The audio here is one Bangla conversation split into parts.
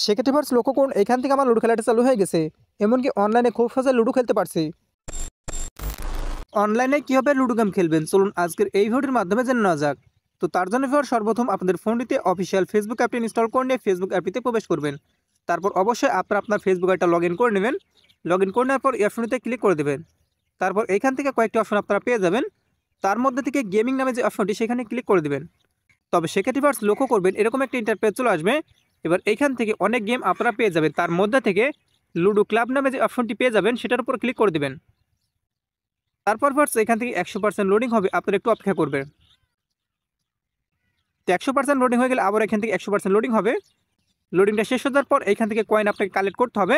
সেক্ষেত্রে ভার্স লক্ষ্য করুন এখান থেকে আমার লুডো খেলাটা চালু হয়ে গেছে। এমনকি অনলাইনে খুব সহজে লুডো খেলতে পারছি। অনলাইনে কীভাবে লুডো গেম খেলবেন চলুন আজকের এই ভিডিওর মাধ্যমে জেনে নেওয়া যাক। তো তার জন্য সর্বপ্রথম আপনাদের ফোনটিতে অফিসিয়াল ফেসবুক অ্যাপটি ইনস্টল করে নিয়ে ফেসবুক অ্যাপটিতে প্রবেশ করবেন। তারপর অবশ্যই আপনার ফেসবুক আইডিটা লগ ইন করে নেবেন। লগ ইন করে নেওয়ার পর এই অপশনটিতে ক্লিক করে দেবেন। তারপর এখান থেকে কয়েকটি অপশন আপনারা পেয়ে যাবেন। তার মধ্যে থেকে গেমিং নামে যে অপশনটি সেখানে ক্লিক করে দেবেন। তবে সেক্ষেত্রে ভার্স লক্ষ্য করবেন এরকম একটা ইন্টারফেস চলে আসবে। এবার এইখান থেকে অনেক গেম আপনারা পেয়ে যাবেন। তার মধ্যে থেকে লুডো ক্লাব নামে যে অপশনটি পেয়ে যাবেন সেটার উপর ক্লিক করে দেবেন। তারপর ভার্স এখান থেকে 100% লোডিং হবে, আপনারা একটু অপেক্ষা করবেন। তো 100% লোডিং হয়ে গেলে আবার এখান থেকে 100% লোডিং হবে। লোডিংটা শেষ হওয়ার পর এখান থেকে কয়েন আপনাকে কালেক্ট করতে হবে।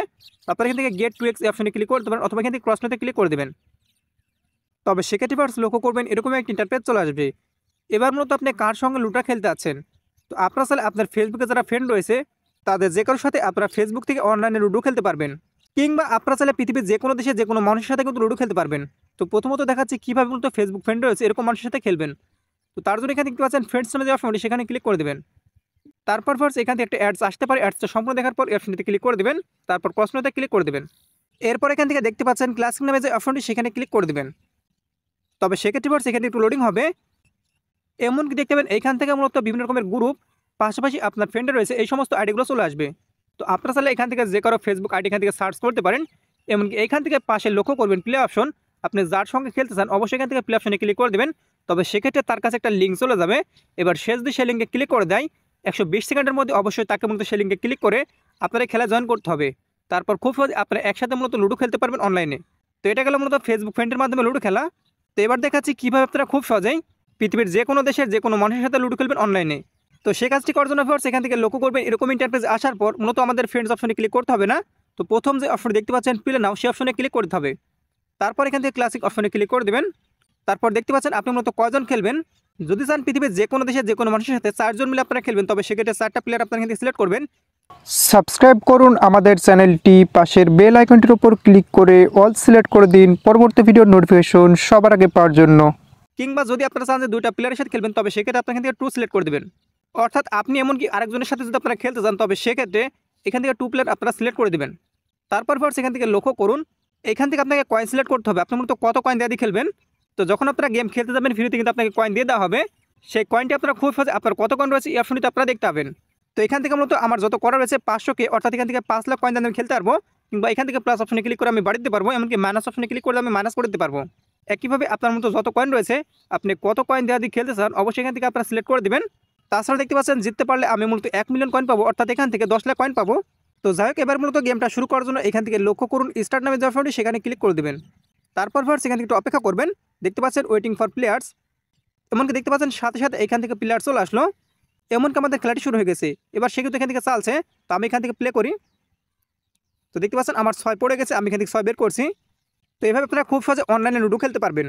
আপনারা এখান থেকে গেট 2x অপশনে ক্লিক করতে পারেন অথবা এখান থেকে ক্রস নোতে ক্লিক করে দেবেন। তবে সেক্ষেত্রে ভার্স লক্ষ্য করবেন এরকম একটা ইন্টারফেস চলে আসবে। এবার মূলত আপনি কার সঙ্গে লুডো খেলতে আছেন। তো আপনার সাথে আপনার ফেসবুকে যারা ফ্রেন্ড রয়েছে তাদের যে কারোর সাথে আপনারা ফেসবুক থেকে অনলাইনে লুডো খেলতে পারবেন, কিংবা আপনারা চাইলে পৃথিবীর যে কোনো দেশে যে কোনো মানুষের সাথে কিন্তু লুডো খেলতে পারবেন। তো প্রথমত দেখাচ্ছি কীভাবে মূলত ফেসবুক ফ্রেন্ড রয়েছে এরকম মানুষের সাথে খেলবেন। তো তার জন্য এখানে দেখতে পাচ্ছেন ফ্রেন্ডস নামে যে অপশনটি সেখানে ক্লিক করে দেবেন। তারপর ফার্স্ট এখান থেকে একটা অ্যাডস আসতে পারে, অ্যাডসটা সম্পূর্ণ দেখার পর এই অপশনটিতে ক্লিক করে দেবেন। তারপর প্রশ্নতে ক্লিক করে দেবেন। এরপর এখান থেকে দেখতে পাচ্ছেন ক্লাসিক নামে যে অপশনটি সেখানে ক্লিক করে দেবেন। তবে সেক্ষেত্রে ফার্স্ট এখানে একটু লোডিং হবে। এমনকি দেখতে পাবেন এইখান থেকে মূলত বিভিন্ন রকমের গ্রুপ, পাশাপাশি আপনার ফ্রেন্ডে রয়েছে এই সমস্ত আইডিগুলো চলে আসবে। তো আপনারা চাইলে এখান থেকে যে কারো ফেসবুক আইডি এখান থেকে সার্চ করতে পারেন। এমনকি এইখান থেকে পাশে লক্ষ্য করবেন প্লে অপশন, আপনি যার সঙ্গে খেলতে চান অবশ্যই এখান থেকে প্লে অপশনে ক্লিক করে দেবেন। তবে সেক্ষেত্রে তার কাছে একটা লিঙ্ক চলে যাবে। এবার সে যদি সেই লিঙ্কে ক্লিক করে দেয় 120 সেকেন্ডের মধ্যে অবশ্যই তাকে মূলত সেই লিঙ্কে ক্লিক করে আপনারা খেলা জয়েন করতে হবে। তারপর খুব সহজে আপনারা একসাথে মূলত লুডো খেলতে পারবেন অনলাইনে। তো এটা গেল মূলত ফেসবুক ফ্রেন্ডের মাধ্যমে লুডো খেলা। তো এবার দেখাচ্ছি কীভাবে আপনারা খুব সহজেই পৃথিবীর যে কোনো দেশের যে কোনো মানুষের সাথে লুডো খেলবেন অনলাইনে। তো সেই কাজটি করার জন্য ফার্স্ট এখান থেকে লক্ষ্য করবেন এরকম ইন্টারফেস আসার পর মূলত আমাদের ফ্রেন্ডস অপশনে ক্লিক করতে হবে না। তো প্রথম যে অপশন দেখতে পাচ্ছেন প্লে নাও সেই অপশনে ক্লিক করতে হবে। তারপর এখান থেকে ক্লাসিক অপশনে ক্লিক করে দেবেন। তারপর দেখতে পাচ্ছেন আপনি মূলত কয়জন খেলবেন। যদি চান পৃথিবীর যে কোনো দেশের যে কোনো মানুষের সাথে 4 জন মিলে আপনারা খেলবেন, তবে সেক্ষেত্রে 4টা প্লেয়ার আপনারা এখান থেকে সিলেক্ট করবেন। সাবস্ক্রাইব করুন আমাদের চ্যানেলটি, পাশের বেল আইকনটির উপর ক্লিক করে অল সিলেক্ট করে দিন পরবর্তী ভিডিওর নোটিফিকেশন সবার আগে পাওয়ার জন্য। কিংবা যদি আপনারা চান যে 2টা প্লেয়ারের সাথে খেলবেন তবে সেক্ষেত্রে আপনারা এখান থেকে 2 সিলেক্ট করে দেবেন। অর্থাৎ আপনি এমনকি আরেকজনের সাথে যদি আপনারা খেলতে চান তবে সেক্ষেত্রে এখান থেকে 2 প্লেয়ার আপনারা সিলেক্ট করে দেবেন। তারপর ফার্স্ট এখান থেকে লক্ষ্য করুন এখান থেকে আপনাকে কয়েন সিলেক্ট করতে হবে। আপনি মূলত কত কয়েন দিয়ে খেলবেন। তো যখন আপনারা গেম খেলতে যাবেন ফ্রিতে কিন্তু আপনাকে কয়েন দিয়ে দেওয়া হবে। সেই কয়েনটি আপনারা খুব সহজে আপনার কত কয়েন রয়েছে এই অপশনটিতে আপনারা দেখতে পাবেন। তো এখান থেকে মূলত আমার যত করা রয়েছে 500K, অর্থাৎ এখান থেকে 5 লাখ কয়েন দিয়ে আমি খেলতে পারবো। কিংবা এখান থেকে প্লাস অপশনে ক্লিক করে আমি বাড়িতে পারবো, এমনকি মাইনাস অপশনে ক্লিক করে আমি মাইনাস করে দিতে পারবো। একইভাবে আপনার মতো যত কয়েন রয়েছে আপনি কত কয়েন দেওয়া দিয়ে খেলতে চান অবশ্যই এখান থেকে আপনারা সিলেক্ট করে দেবেন। তাছাড়া দেখতে পাচ্ছেন জিততে পারলে আমি মূলত 1 মিলিয়ন কয়েন পাবো, অর্থাৎ এখান থেকে 10 লাখ কয়েন পাবো। তো যাই হোক এবার মূলত গেমটা শুরু করার জন্য এখান থেকে লক্ষ্য করুন স্টার্ট নামে যে অপশনটি সেখানে ক্লিক করে দেবেন। তারপর ফার্স্ট এখান থেকে একটু অপেক্ষা করবেন। দেখতে পাচ্ছেন ওয়েটিং ফর প্লেয়ার্স, এমনকি দেখতে পাচ্ছেন সাথে সাথে এখান থেকে প্লেয়ার চলে আসলো। এমনকি আমাদের খেলাটি শুরু হয়ে গেছে। এবার সে কিন্তু এখান থেকে চালছে, তো আমি এখান থেকে প্লে করি। তো দেখতে পাচ্ছেন আমার 6 পড়ে গেছে, আমি এখান থেকে 6 বের করছি। তো এইভাবে আপনারা খুব সহজে অনলাইনে লুডো খেলতে পারবেন।